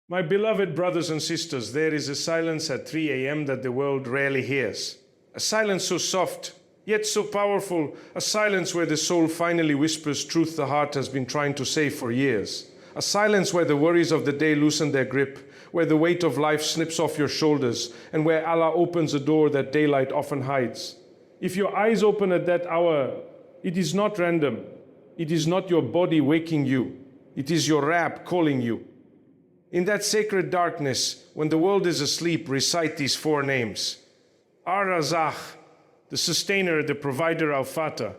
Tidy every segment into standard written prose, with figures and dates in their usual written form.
My beloved brothers and sisters, there is a silence at 3 a.m. that the world rarely hears. A silence so soft, yet so powerful, a silence where the soul finally whispers truth the heart has been trying to say for years. A silence where the worries of the day loosen their grip, where the weight of life slips off your shoulders, and where Allah opens a door that daylight often hides. If your eyes open at that hour, it is not random. It is not your body waking you. It is your Rabb calling you. In that sacred darkness, when the world is asleep, recite these 4 names. Ar-Razaq, the sustainer, the provider, Al-Fatah,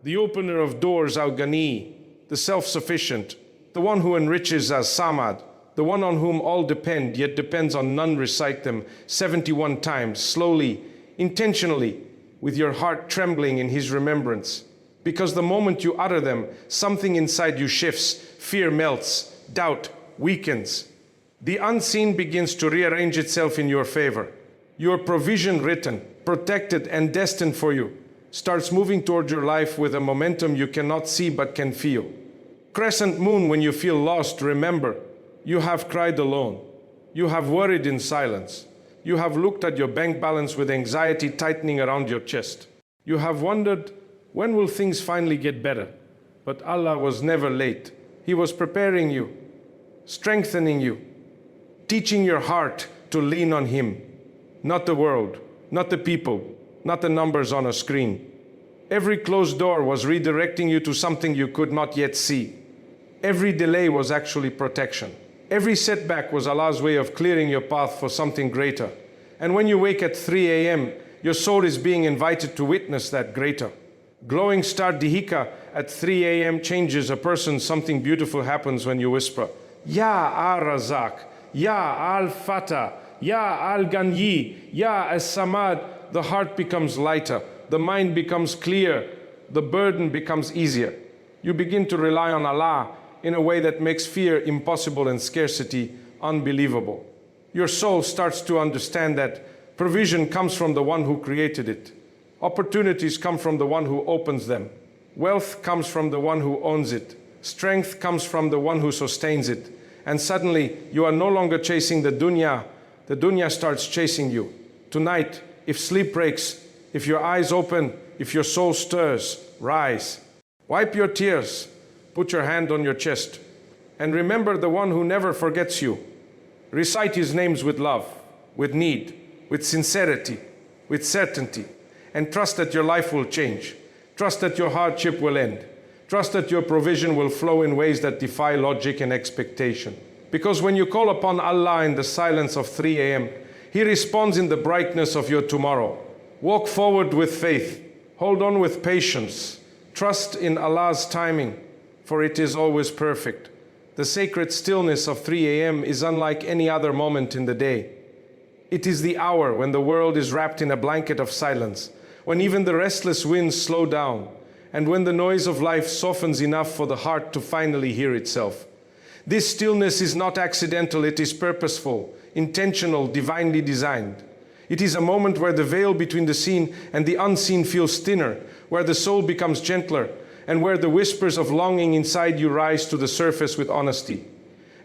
the opener of doors, Al-Ghani, the self-sufficient, the one who enriches, As-Samad, the one on whom all depend, yet depends on none. Recite them 71 times, slowly, intentionally, with your heart trembling in His remembrance. Because the moment you utter them, something inside you shifts, fear melts, doubt weakens. The unseen begins to rearrange itself in your favor. Your provision written, protected and destined for you starts moving toward your life with a momentum you cannot see but can feel. Crescent moon, when you feel lost, remember, you have cried alone. You have worried in silence. You have looked at your bank balance with anxiety tightening around your chest. You have wondered, when will things finally get better? But Allah was never late. He was preparing you, strengthening you, teaching your heart to lean on Him, not the world, not the people, not the numbers on a screen. Every closed door was redirecting you to something you could not yet see. Every delay was actually protection. Every setback was Allah's way of clearing your path for something greater. And when you wake at 3 a.m., your soul is being invited to witness that greater. Glowing star Dihika at 3 a.m. changes a person. Something beautiful happens when you whisper, Ya Ar-Razaq, Ya Al-Fatah, Ya Al-Ghani, Ya As-Samad. The heart becomes lighter, the mind becomes clear, the burden becomes easier. You begin to rely on Allah in a way that makes fear impossible and scarcity unbelievable. Your soul starts to understand that provision comes from the one who created it. Opportunities come from the one who opens them. Wealth comes from the one who owns it. Strength comes from the one who sustains it. And suddenly, you are no longer chasing the dunya. The dunya starts chasing you. Tonight, if sleep breaks, if your eyes open, if your soul stirs, rise. Wipe your tears. Put your hand on your chest. And remember the one who never forgets you. Recite His names with love, with need, with sincerity, with certainty. And trust that your life will change. Trust that your hardship will end. Trust that your provision will flow in ways that defy logic and expectation. Because when you call upon Allah in the silence of 3 a.m., He responds in the brightness of your tomorrow. Walk forward with faith. Hold on with patience. Trust in Allah's timing, for it is always perfect. The sacred stillness of 3 a.m. is unlike any other moment in the day. It is the hour when the world is wrapped in a blanket of silence, when even the restless winds slow down, and when the noise of life softens enough for the heart to finally hear itself. This stillness is not accidental, it is purposeful, intentional, divinely designed. It is a moment where the veil between the seen and the unseen feels thinner, where the soul becomes gentler, and where the whispers of longing inside you rise to the surface with honesty.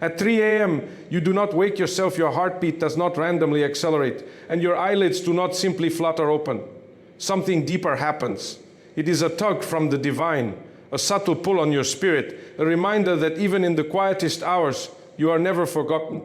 At 3 a.m., you do not wake yourself, your heartbeat does not randomly accelerate, and your eyelids do not simply flutter open. Something deeper happens. It is a tug from the divine, a subtle pull on your spirit, a reminder that even in the quietest hours, you are never forgotten.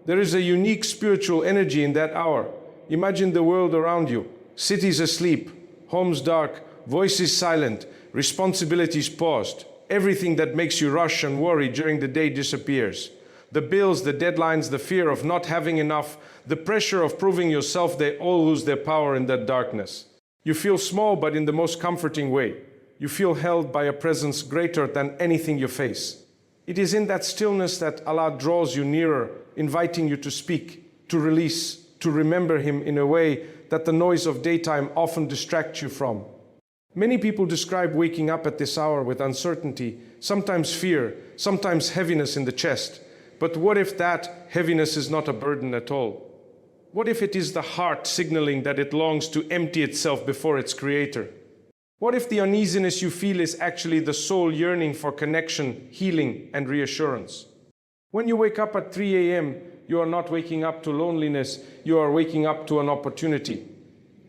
There is a unique spiritual energy in that hour. Imagine the world around you, cities asleep, homes dark, voices silent, responsibilities paused. Everything that makes you rush and worry during the day disappears. The bills, the deadlines, the fear of not having enough, the pressure of proving yourself, they all lose their power in that darkness. You feel small, but in the most comforting way. You feel held by a presence greater than anything you face. It is in that stillness that Allah draws you nearer, inviting you to speak, to release, to remember Him in a way that the noise of daytime often distracts you from. Many people describe waking up at this hour with uncertainty, sometimes fear, sometimes heaviness in the chest. But what if that heaviness is not a burden at all? What if it is the heart signaling that it longs to empty itself before its creator? What if the uneasiness you feel is actually the soul yearning for connection, healing, and reassurance? When you wake up at 3 a.m., You are not waking up to loneliness, you are waking up to an opportunity.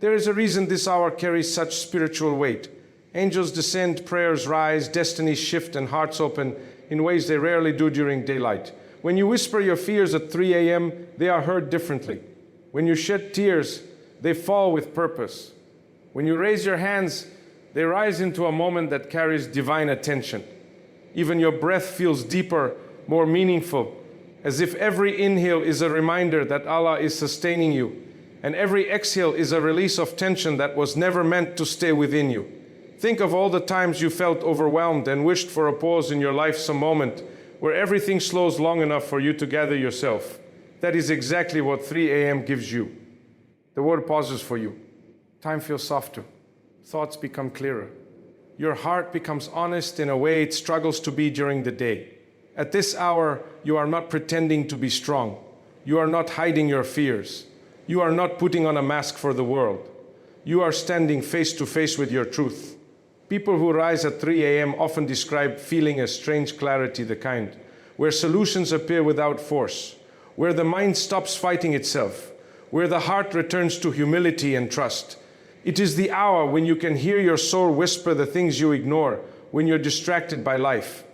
There is a reason this hour carries such spiritual weight. Angels descend, prayers rise, destinies shift, and hearts open in ways they rarely do during daylight. When you whisper your fears at 3 a.m., they are heard differently. When you shed tears, they fall with purpose. When you raise your hands, they rise into a moment that carries divine attention. Even your breath feels deeper, more meaningful, as if every inhale is a reminder that Allah is sustaining you, and every exhale is a release of tension that was never meant to stay within you. Think of all the times you felt overwhelmed and wished for a pause in your life, some moment where everything slows long enough for you to gather yourself. That is exactly what 3 a.m. gives you. The world pauses for you. Time feels softer. Thoughts become clearer. Your heart becomes honest in a way it struggles to be during the day. At this hour, you are not pretending to be strong. You are not hiding your fears. You are not putting on a mask for the world. You are standing face to face with your truth. People who rise at 3 a.m. often describe feeling a strange clarity, the kind where solutions appear without force, where the mind stops fighting itself, where the heart returns to humility and trust. It is the hour when you can hear your soul whisper the things you ignore when you're distracted by life.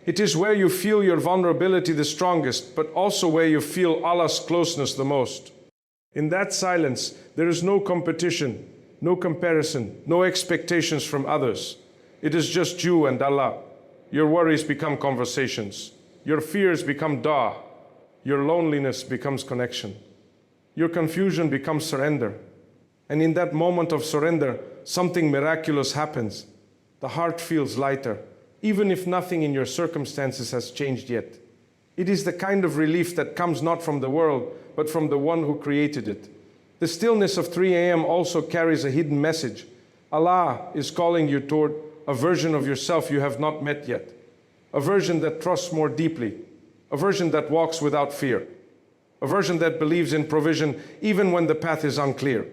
It is where you feel your vulnerability the strongest, but also where you feel Allah's closeness the most. In that silence, there is no competition, no comparison, no expectations from others. It is just you and Allah. Your worries become conversations. Your fears become dua. Your loneliness becomes connection. Your confusion becomes surrender. And in that moment of surrender, something miraculous happens. The heart feels lighter, even if nothing in your circumstances has changed yet. It is the kind of relief that comes not from the world, but from the one who created it. The stillness of 3 a.m. also carries a hidden message. Allah is calling you toward a version of yourself you have not met yet. A version that trusts more deeply. A version that walks without fear. A version that believes in provision even when the path is unclear.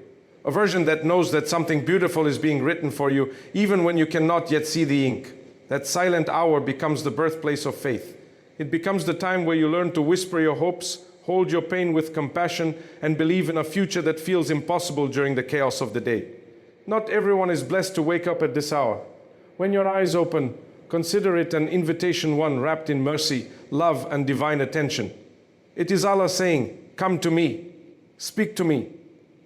A version that knows that something beautiful is being written for you even when you cannot yet see the ink. That silent hour becomes the birthplace of faith. It becomes the time where you learn to whisper your hopes, hold your pain with compassion, and believe in a future that feels impossible during the chaos of the day. Not everyone is blessed to wake up at this hour. When your eyes open, consider it an invitation, one wrapped in mercy, love, and divine attention. It is Allah saying, "Come to me, speak to me,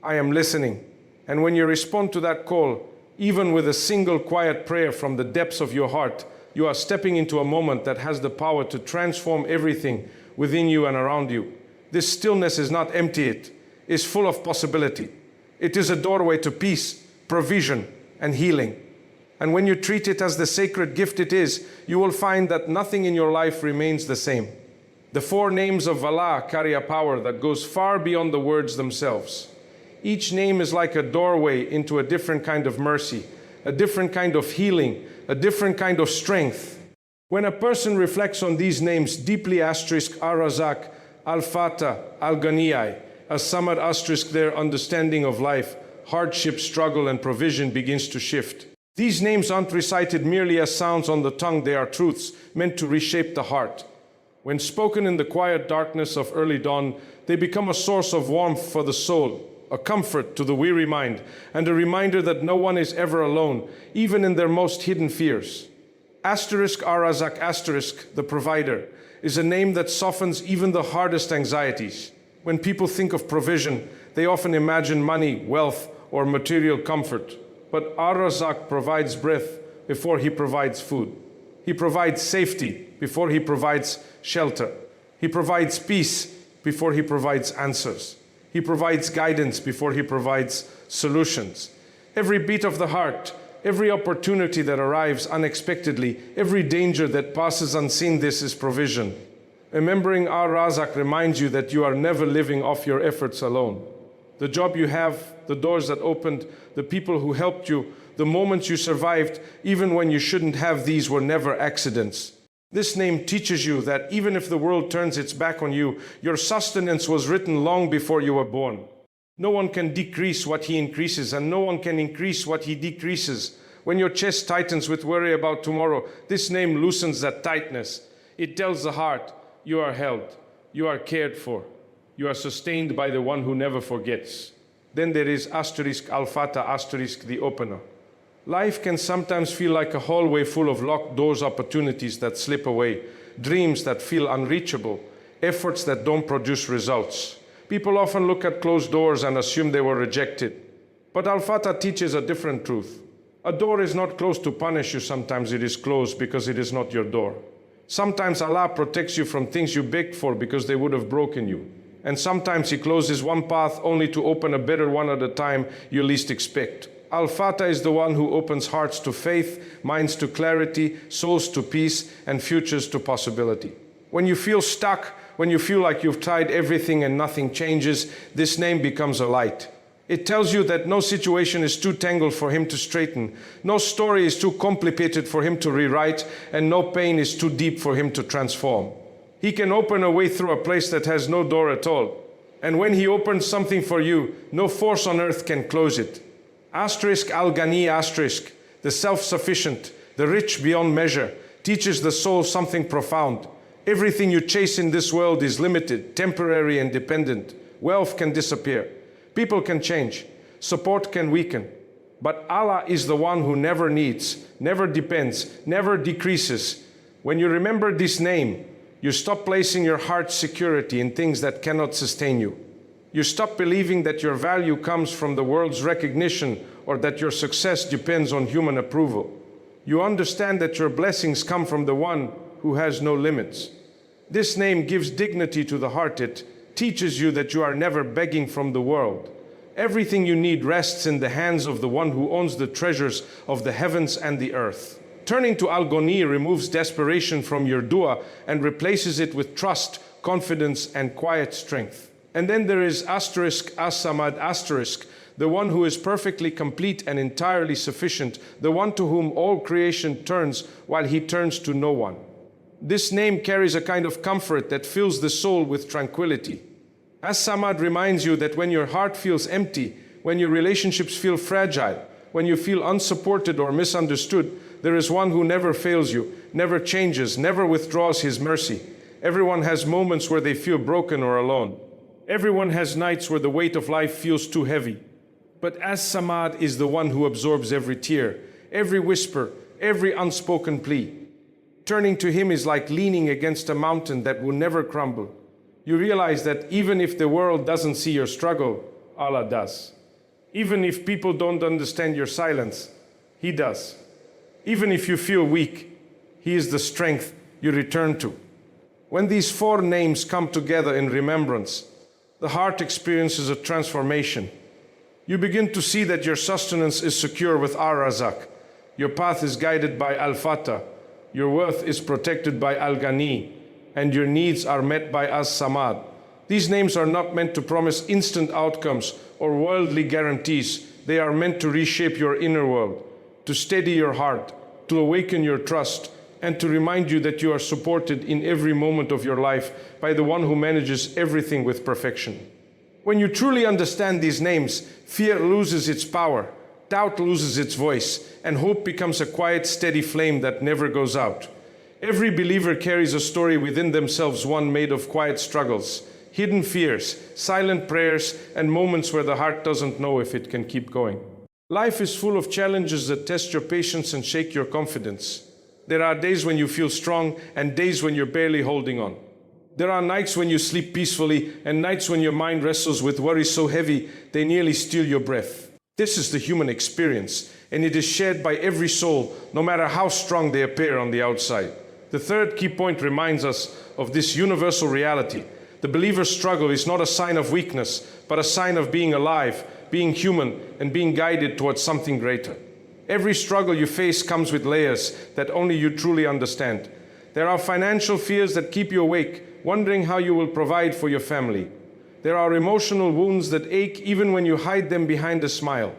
I am listening." And when you respond to that call, even with a single quiet prayer from the depths of your heart, you are stepping into a moment that has the power to transform everything within you and around you. This stillness is not empty, it is full of possibility. It is a doorway to peace, provision, and healing. And when you treat it as the sacred gift it is, you will find that nothing in your life remains the same. The 4 names of Allah carry a power that goes far beyond the words themselves. Each name is like a doorway into a different kind of mercy, a different kind of healing, a different kind of strength. When a person reflects on these names deeply, Ar-Razak, Al-Fatah, Al-Ghaniyai, As-Samad, their understanding of life, hardship, struggle, and provision begins to shift. These names aren't recited merely as sounds on the tongue, they are truths meant to reshape the heart. When spoken in the quiet darkness of early dawn, they become a source of warmth for the soul, a comfort to the weary mind, and a reminder that no one is ever alone, even in their most hidden fears. Ar-Razak, the provider, is a name that softens even the hardest anxieties. When people think of provision, they often imagine money, wealth, or material comfort. But Ar-Razak provides breath before He provides food. He provides safety before He provides shelter. He provides peace before He provides answers. He provides guidance before He provides solutions. Every beat of the heart, every opportunity that arrives unexpectedly, every danger that passes unseen, this is provision. Remembering Ar-Razak reminds you that you are never living off your efforts alone. The job you have, the doors that opened, the people who helped you, the moments you survived, even when you shouldn't have, these were never accidents. This name teaches you that even if the world turns its back on you, your sustenance was written long before you were born. No one can decrease what He increases, and no one can increase what He decreases. When your chest tightens with worry about tomorrow, this name loosens that tightness. It tells the heart, you are held, you are cared for, You are sustained by the one who never forgets. Then there is asterisk Al-Fatah asterisk the opener. Life can sometimes feel like a hallway full of locked doors, opportunities that slip away, dreams that feel unreachable, efforts that don't produce results. People often look at closed doors and assume they were rejected. But Al-Fatah teaches a different truth. A door is not closed to punish you, sometimes it is closed because it is not your door. Sometimes Allah protects you from things you begged for because they would have broken you. And sometimes He closes one path only to open a better one at a time you least expect. Al-Fatah is the one who opens hearts to faith, minds to clarity, souls to peace, and futures to possibility. When you feel stuck, when you feel like you've tried everything and nothing changes, this name becomes a light. It tells you that no situation is too tangled for Him to straighten, no story is too complicated for Him to rewrite, and no pain is too deep for Him to transform. He can open a way through a place that has no door at all. And when He opens something for you, no force on earth can close it. Asterisk Al-Ghani asterisk, the self-sufficient, the rich beyond measure, teaches the soul something profound. Everything you chase in this world is limited, temporary and dependent. Wealth can disappear. People can change. Support can weaken. But Allah is the one who never needs, never depends, never decreases. When you remember this name, you stop placing your heart's security in things that cannot sustain you. You stop believing that your value comes from the world's recognition or that your success depends on human approval. You understand that your blessings come from the one who has no limits. This name gives dignity to the heart. It teaches you that you are never begging from the world. Everything you need rests in the hands of the one who owns the treasures of the heavens and the earth. Turning to Al-Ghani removes desperation from your dua and replaces it with trust, confidence, and quiet strength. And then there is asterisk As-Samad asterisk, the one who is perfectly complete and entirely sufficient, the one to whom all creation turns while He turns to no one. This name carries a kind of comfort that fills the soul with tranquility. As-Samad reminds you that when your heart feels empty, when your relationships feel fragile, when you feel unsupported or misunderstood, there is one who never fails you, never changes, never withdraws His mercy. Everyone has moments where they feel broken or alone. Everyone has nights where the weight of life feels too heavy. But As-Samad is the one who absorbs every tear, every whisper, every unspoken plea. Turning to Him is like leaning against a mountain that will never crumble. You realize that even if the world doesn't see your struggle, Allah does. Even if people don't understand your silence, He does. Even if you feel weak, He is the strength you return to. When these four names come together in remembrance, the heart experiences a transformation. You begin to see that your sustenance is secure with Ar-Razak. Your path is guided by Al-Fatah. Your worth is protected by Al-Ghani. And your needs are met by As-Samad. These names are not meant to promise instant outcomes or worldly guarantees. They are meant to reshape your inner world, to steady your heart, to awaken your trust, and to remind you that you are supported in every moment of your life by the one who manages everything with perfection. When you truly understand these names, fear loses its power, doubt loses its voice, and hope becomes a quiet, steady flame that never goes out. Every believer carries a story within themselves, one made of quiet struggles, hidden fears, silent prayers, and moments where the heart doesn't know if it can keep going. Life is full of challenges that test your patience and shake your confidence. There are days when you feel strong and days when you're barely holding on. There are nights when you sleep peacefully and nights when your mind wrestles with worries so heavy they nearly steal your breath. This is the human experience, and it is shared by every soul, no matter how strong they appear on the outside. The third key point reminds us of this universal reality. The believer's struggle is not a sign of weakness, but a sign of being alive, being human, and being guided towards something greater. Every struggle you face comes with layers that only you truly understand. There are financial fears that keep you awake, wondering how you will provide for your family. There are emotional wounds that ache even when you hide them behind a smile.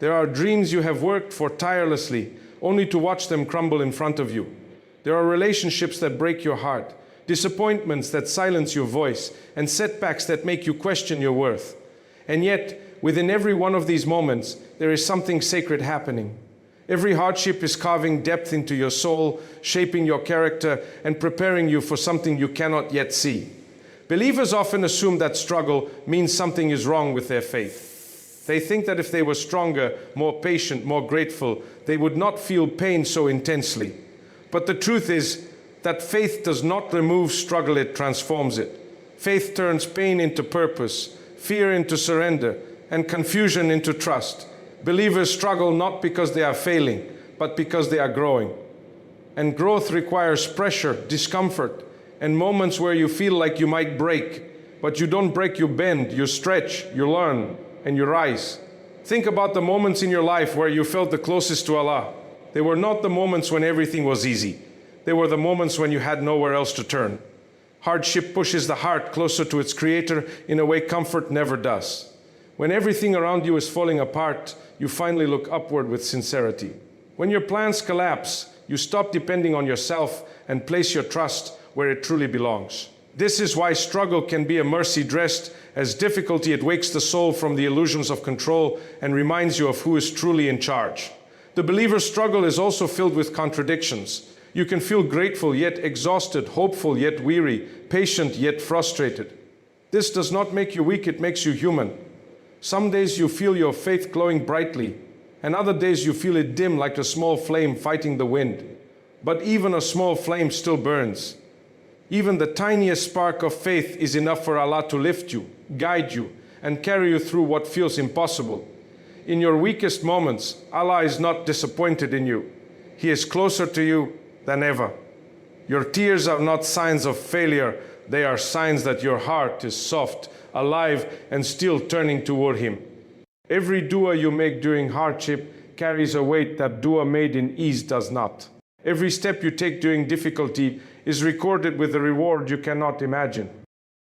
There are dreams you have worked for tirelessly, only to watch them crumble in front of you. There are relationships that break your heart, disappointments that silence your voice, and setbacks that make you question your worth. And yet, within every one of these moments, there is something sacred happening. Every hardship is carving depth into your soul, shaping your character, and preparing you for something you cannot yet see. Believers often assume that struggle means something is wrong with their faith. They think that if they were stronger, more patient, more grateful, they would not feel pain so intensely. But the truth is that faith does not remove struggle, it transforms it. Faith turns pain into purpose, fear into surrender, and confusion into trust. Believers struggle not because they are failing, but because they are growing. And growth requires pressure, discomfort, and moments where you feel like you might break. But you don't break, you bend, you stretch, you learn, and you rise. Think about the moments in your life where you felt the closest to Allah. They were not the moments when everything was easy. They were the moments when you had nowhere else to turn. Hardship pushes the heart closer to its Creator in a way comfort never does. When everything around you is falling apart, you finally look upward with sincerity. When your plans collapse, you stop depending on yourself and place your trust where it truly belongs. This is why struggle can be a mercy dressed as difficulty. It wakes the soul from the illusions of control and reminds you of who is truly in charge. The believer's struggle is also filled with contradictions. You can feel grateful yet exhausted, hopeful yet weary, patient yet frustrated. This does not make you weak, it makes you human. Some days you feel your faith glowing brightly, and other days you feel it dim like a small flame fighting the wind. But even a small flame still burns. Even the tiniest spark of faith is enough for Allah to lift you, guide you, and carry you through what feels impossible. In your weakest moments, Allah is not disappointed in you. He is closer to you than ever. Your tears are not signs of failure, they are signs that your heart is soft, alive, and still turning toward Him. Every dua you make during hardship carries a weight that dua made in ease does not. Every step you take during difficulty is recorded with a reward you cannot imagine.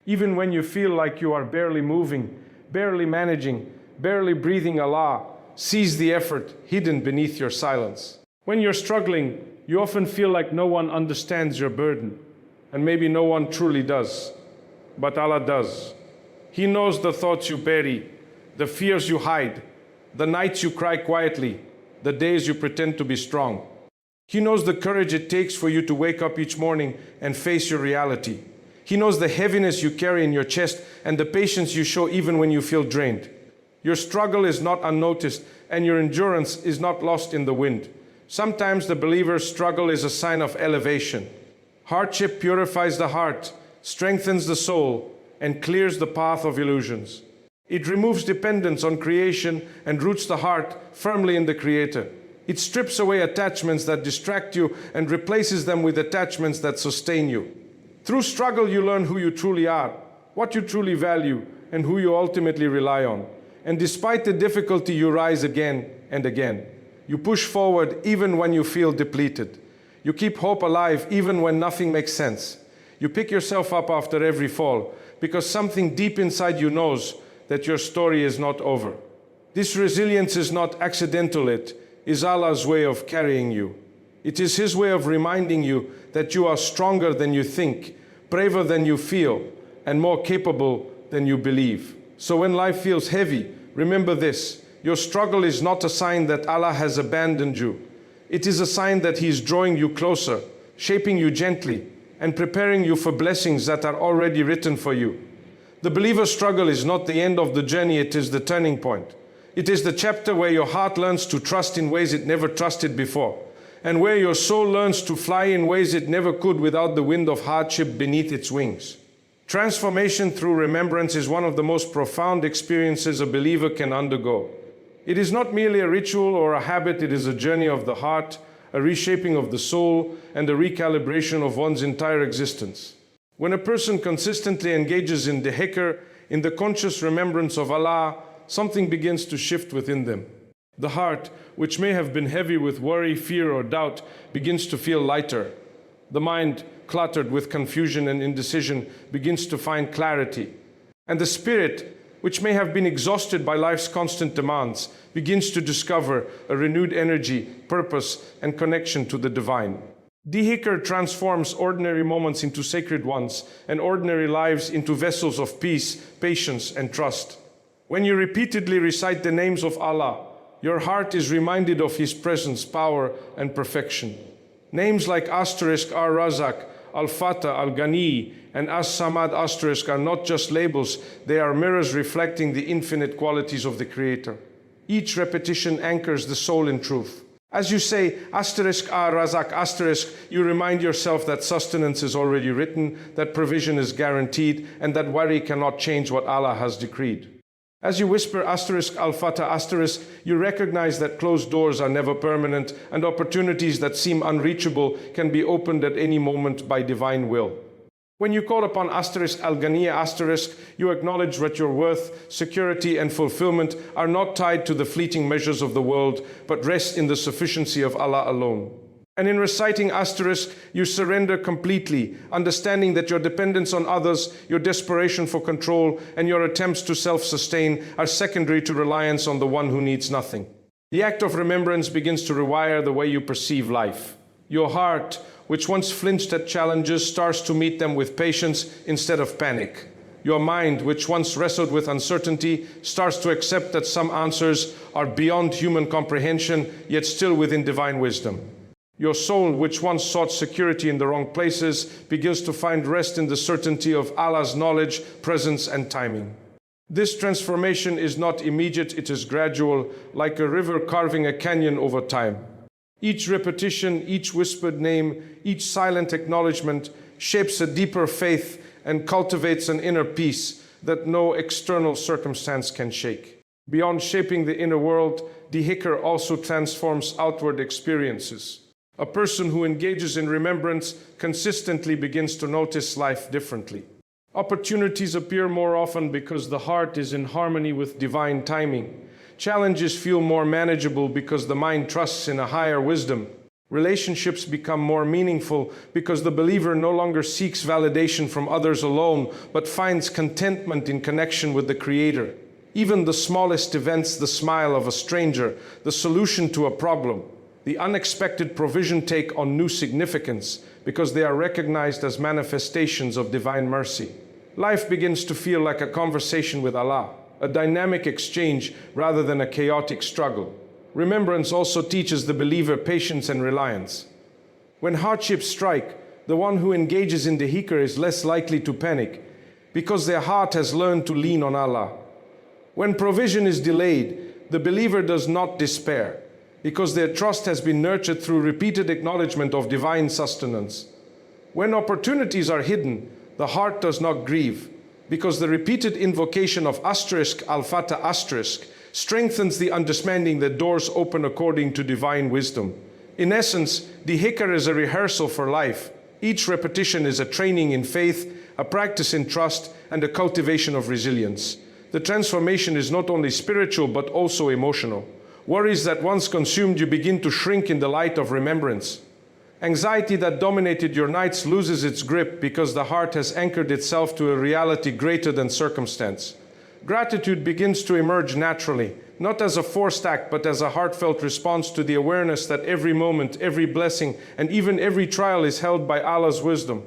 Even when you feel like you are barely moving, barely managing, barely breathing, Allah sees the effort hidden beneath your silence. When you're struggling, you often feel like no one understands your burden, and maybe no one truly does. But Allah does. He knows the thoughts you bury, the fears you hide, the nights you cry quietly, the days you pretend to be strong. He knows the courage it takes for you to wake up each morning and face your reality. He knows the heaviness you carry in your chest and the patience you show even when you feel drained. Your struggle is not unnoticed, and your endurance is not lost in the wind. Sometimes the believer's struggle is a sign of elevation. Hardship purifies the heart, strengthens the soul, and clears the path of illusions. It removes dependence on creation and roots the heart firmly in the Creator. It strips away attachments that distract you and replaces them with attachments that sustain you. Through struggle, you learn who you truly are, what you truly value, and who you ultimately rely on. And despite the difficulty, you rise again and again. You push forward even when you feel depleted. You keep hope alive even when nothing makes sense. You pick yourself up after every fall because something deep inside you knows that your story is not over. This resilience is not accidental, it is Allah's way of carrying you. It is His way of reminding you that you are stronger than you think, braver than you feel, and more capable than you believe. So when life feels heavy, remember this: your struggle is not a sign that Allah has abandoned you. It is a sign that He is drawing you closer, shaping you gently, and preparing you for blessings that are already written for you. The believer's struggle is not the end of the journey, it is the turning point. It is the chapter where your heart learns to trust in ways it never trusted before, and where your soul learns to fly in ways it never could without the wind of hardship beneath its wings. Transformation through remembrance is one of the most profound experiences a believer can undergo. It is not merely a ritual or a habit, it is a journey of the heart, a reshaping of the soul, and a recalibration of one's entire existence. When a person consistently engages in the dhikr, in the conscious remembrance of Allah, something begins to shift within them. The heart, which may have been heavy with worry, fear, or doubt, begins to feel lighter. The mind, cluttered with confusion and indecision, begins to find clarity. And the spirit, which may have been exhausted by life's constant demands, begins to discover a renewed energy, purpose, and connection to the divine. Dhikr transforms ordinary moments into sacred ones, and ordinary lives into vessels of peace, patience, and trust. When you repeatedly recite the names of Allah, your heart is reminded of His presence, power, and perfection. Names like Ar-Razak, Al-Fatah, Al-Ghani, and As-Samad asterisk are not just labels, they are mirrors reflecting the infinite qualities of the Creator. Each repetition anchors the soul in truth. As you say, asterisk Razak asterisk, you remind yourself that sustenance is already written, that provision is guaranteed, and that worry cannot change what Allah has decreed. As you whisper asterisk Al-Fatah asterisk, you recognize that closed doors are never permanent, and opportunities that seem unreachable can be opened at any moment by divine will. When you call upon asterisk Al-Ghaniya asterisk, you acknowledge that your worth, security, and fulfillment are not tied to the fleeting measures of the world, but rest in the sufficiency of Allah alone. And in reciting asterisk, you surrender completely, understanding that your dependence on others, your desperation for control, and your attempts to self-sustain are secondary to reliance on the one who needs nothing. The act of remembrance begins to rewire the way you perceive life. Your heart, which once flinched at challenges, starts to meet them with patience instead of panic. Your mind, which once wrestled with uncertainty, starts to accept that some answers are beyond human comprehension, yet still within divine wisdom. Your soul, which once sought security in the wrong places, begins to find rest in the certainty of Allah's knowledge, presence, and timing. This transformation is not immediate, it is gradual, like a river carving a canyon over time. Each repetition, each whispered name, each silent acknowledgement shapes a deeper faith and cultivates an inner peace that no external circumstance can shake. Beyond shaping the inner world, the hikr also transforms outward experiences. A person who engages in remembrance consistently begins to notice life differently. Opportunities appear more often because the heart is in harmony with divine timing. Challenges feel more manageable because the mind trusts in a higher wisdom. Relationships become more meaningful because the believer no longer seeks validation from others alone, but finds contentment in connection with the Creator. Even the smallest events, the smile of a stranger, the solution to a problem, the unexpected provision take on new significance because they are recognized as manifestations of divine mercy. Life begins to feel like a conversation with Allah, a dynamic exchange rather than a chaotic struggle. Remembrance also teaches the believer patience and reliance. When hardships strike, the one who engages in the hikr is less likely to panic because their heart has learned to lean on Allah. When provision is delayed, the believer does not despair because their trust has been nurtured through repeated acknowledgement of divine sustenance. When opportunities are hidden, the heart does not grieve because the repeated invocation of asterisk Al-Fatah asterisk strengthens the understanding that doors open according to divine wisdom. In essence, the hikr is a rehearsal for life. Each repetition is a training in faith, a practice in trust, and a cultivation of resilience. The transformation is not only spiritual but also emotional. Worries that once consumed you begin to shrink in the light of remembrance. Anxiety that dominated your nights loses its grip because the heart has anchored itself to a reality greater than circumstance. Gratitude begins to emerge naturally, not as a forced act, but as a heartfelt response to the awareness that every moment, every blessing, and even every trial is held by Allah's wisdom.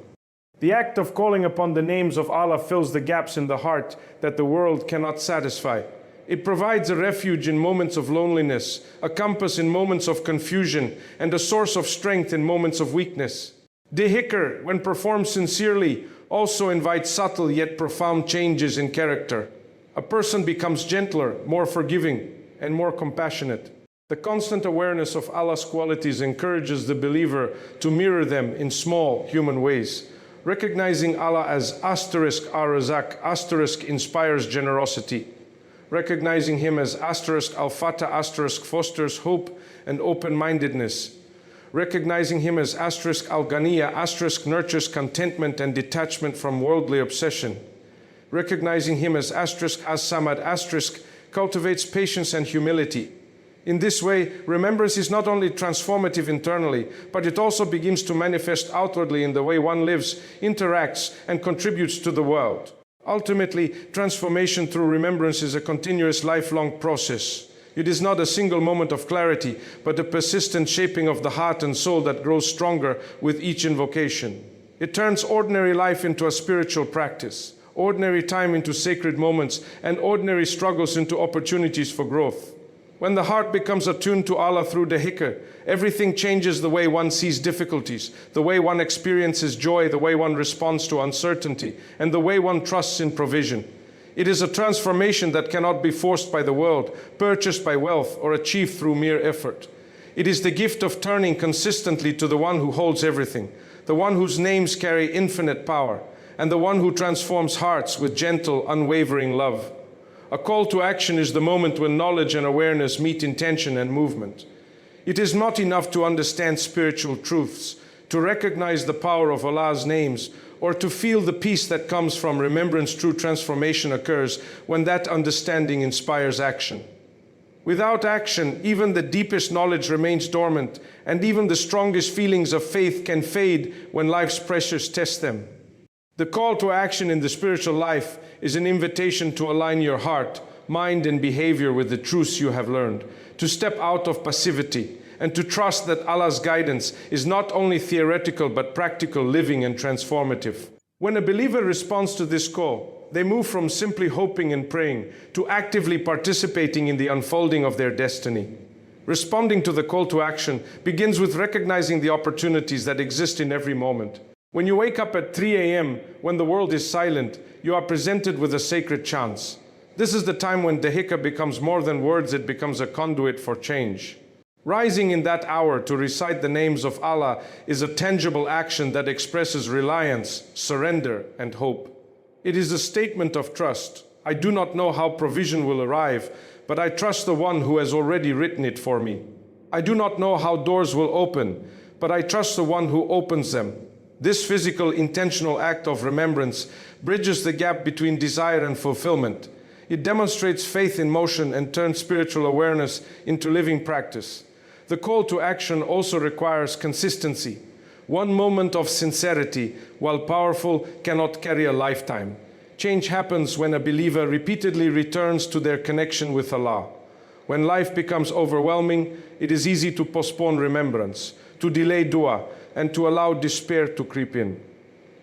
The act of calling upon the names of Allah fills the gaps in the heart that the world cannot satisfy. It provides a refuge in moments of loneliness, a compass in moments of confusion, and a source of strength in moments of weakness. The hikr, when performed sincerely, also invites subtle yet profound changes in character. A person becomes gentler, more forgiving, and more compassionate. The constant awareness of Allah's qualities encourages the believer to mirror them in small human ways. Recognizing Allah as asterisk Ar-Razak, asterisk inspires generosity. Recognizing Him as asterisk Al-Fatah asterisk fosters hope and open-mindedness. Recognizing Him as asterisk Al-Ghaniya asterisk nurtures contentment and detachment from worldly obsession. Recognizing Him as asterisk As-Samad asterisk cultivates patience and humility. In this way, remembrance is not only transformative internally, but it also begins to manifest outwardly in the way one lives, interacts, and contributes to the world. Ultimately, transformation through remembrance is a continuous lifelong process. It is not a single moment of clarity, but a persistent shaping of the heart and soul that grows stronger with each invocation. It turns ordinary life into a spiritual practice, ordinary time into sacred moments, and ordinary struggles into opportunities for growth. When the heart becomes attuned to Allah through the dhikr, everything changes the way one sees difficulties, the way one experiences joy, the way one responds to uncertainty, and the way one trusts in provision. It is a transformation that cannot be forced by the world, purchased by wealth, or achieved through mere effort. It is the gift of turning consistently to the one who holds everything, the one whose names carry infinite power, and the one who transforms hearts with gentle, unwavering love. A call to action is the moment when knowledge and awareness meet intention and movement. It is not enough to understand spiritual truths, to recognize the power of Allah's names, or to feel the peace that comes from remembrance. True transformation occurs when that understanding inspires action. Without action, even the deepest knowledge remains dormant, and even the strongest feelings of faith can fade when life's pressures test them. The call to action in the spiritual life is an invitation to align your heart, mind, and behavior with the truths you have learned, to step out of passivity, and to trust that Allah's guidance is not only theoretical but practical, living, and transformative. When a believer responds to this call, they move from simply hoping and praying to actively participating in the unfolding of their destiny. Responding to the call to action begins with recognizing the opportunities that exist in every moment. When you wake up at 3 a.m., when the world is silent, you are presented with a sacred chance. This is the time when dhikr becomes more than words, it becomes a conduit for change. Rising in that hour to recite the names of Allah is a tangible action that expresses reliance, surrender, and hope. It is a statement of trust. I do not know how provision will arrive, but I trust the one who has already written it for me. I do not know how doors will open, but I trust the one who opens them. This physical, intentional act of remembrance bridges the gap between desire and fulfillment. It demonstrates faith in motion and turns spiritual awareness into living practice. The call to action also requires consistency. One moment of sincerity, while powerful, cannot carry a lifetime. Change happens when a believer repeatedly returns to their connection with Allah. When life becomes overwhelming, it is easy to postpone remembrance, to delay dua, and to allow despair to creep in.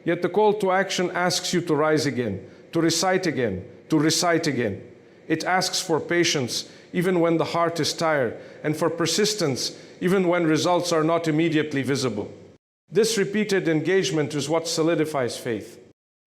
Yet the call to action asks you to rise again, to recite again, to recite again. It asks for patience, even when the heart is tired, and for persistence, even when results are not immediately visible. This repeated engagement is what solidifies faith.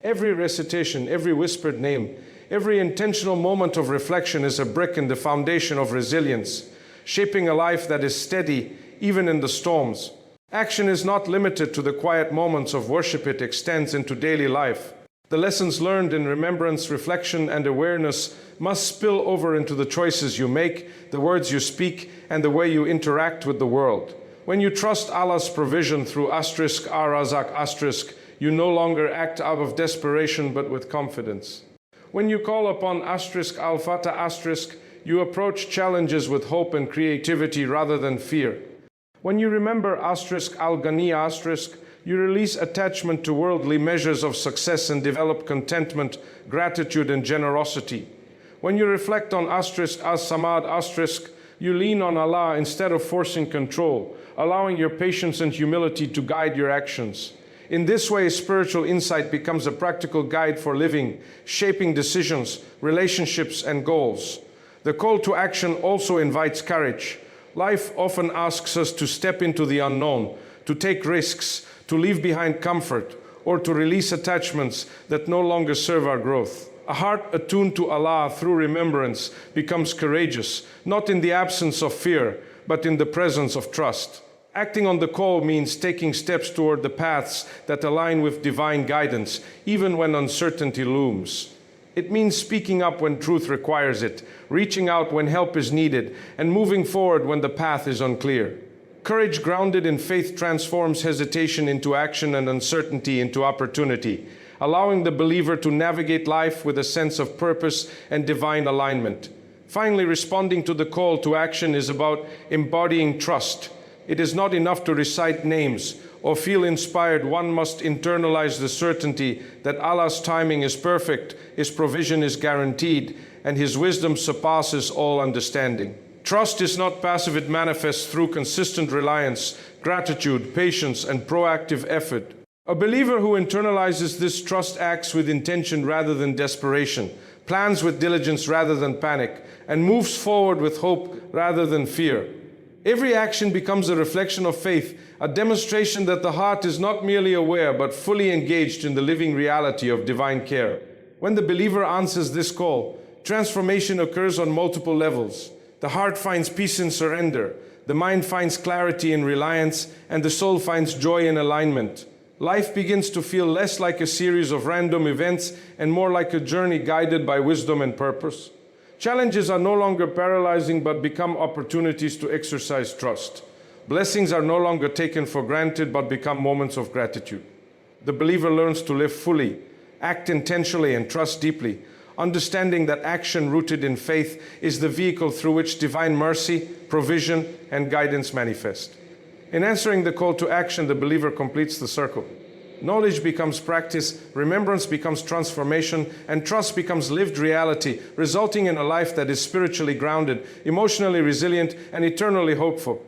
Every recitation, every whispered name, every intentional moment of reflection is a brick in the foundation of resilience, shaping a life that is steady even in the storms. Action is not limited to the quiet moments of worship, it extends into daily life. The lessons learned in remembrance, reflection, and awareness must spill over into the choices you make, the words you speak, and the way you interact with the world. When you trust Allah's provision through *Ar-Razak*, you no longer act out of desperation but with confidence. When you call upon *Al-Fatah*, you approach challenges with hope and creativity rather than fear. When you remember *Al-Ghani*, you release attachment to worldly measures of success and develop contentment, gratitude, and generosity. When you reflect on *As-Samad*, you lean on Allah instead of forcing control, allowing your patience and humility to guide your actions. In this way, spiritual insight becomes a practical guide for living, shaping decisions, relationships, and goals. The call to action also invites courage. Life often asks us to step into the unknown, to take risks, to leave behind comfort, or to release attachments that no longer serve our growth. A heart attuned to Allah through remembrance becomes courageous, not in the absence of fear, but in the presence of trust. Acting on the call means taking steps toward the paths that align with divine guidance, even when uncertainty looms. It means speaking up when truth requires it, reaching out when help is needed, and moving forward when the path is unclear. Courage grounded in faith transforms hesitation into action and uncertainty into opportunity, allowing the believer to navigate life with a sense of purpose and divine alignment. Finally, responding to the call to action is about embodying trust. It is not enough to recite names or feel inspired. One must internalize the certainty that Allah's timing is perfect, His provision is guaranteed, and His wisdom surpasses all understanding. Trust is not passive, it manifests through consistent reliance, gratitude, patience, and proactive effort. A believer who internalizes this trust acts with intention rather than desperation, plans with diligence rather than panic, and moves forward with hope rather than fear. Every action becomes a reflection of faith, a demonstration that the heart is not merely aware but fully engaged in the living reality of divine care. When the believer answers this call, transformation occurs on multiple levels. The heart finds peace in surrender, the mind finds clarity in reliance, and the soul finds joy in alignment. Life begins to feel less like a series of random events and more like a journey guided by wisdom and purpose. Challenges are no longer paralyzing but become opportunities to exercise trust. Blessings are no longer taken for granted but become moments of gratitude. The believer learns to live fully, act intentionally, and trust deeply, understanding that action rooted in faith is the vehicle through which divine mercy, provision, and guidance manifest. In answering the call to action, the believer completes the circle. Knowledge becomes practice, remembrance becomes transformation, and trust becomes lived reality, resulting in a life that is spiritually grounded, emotionally resilient, and eternally hopeful.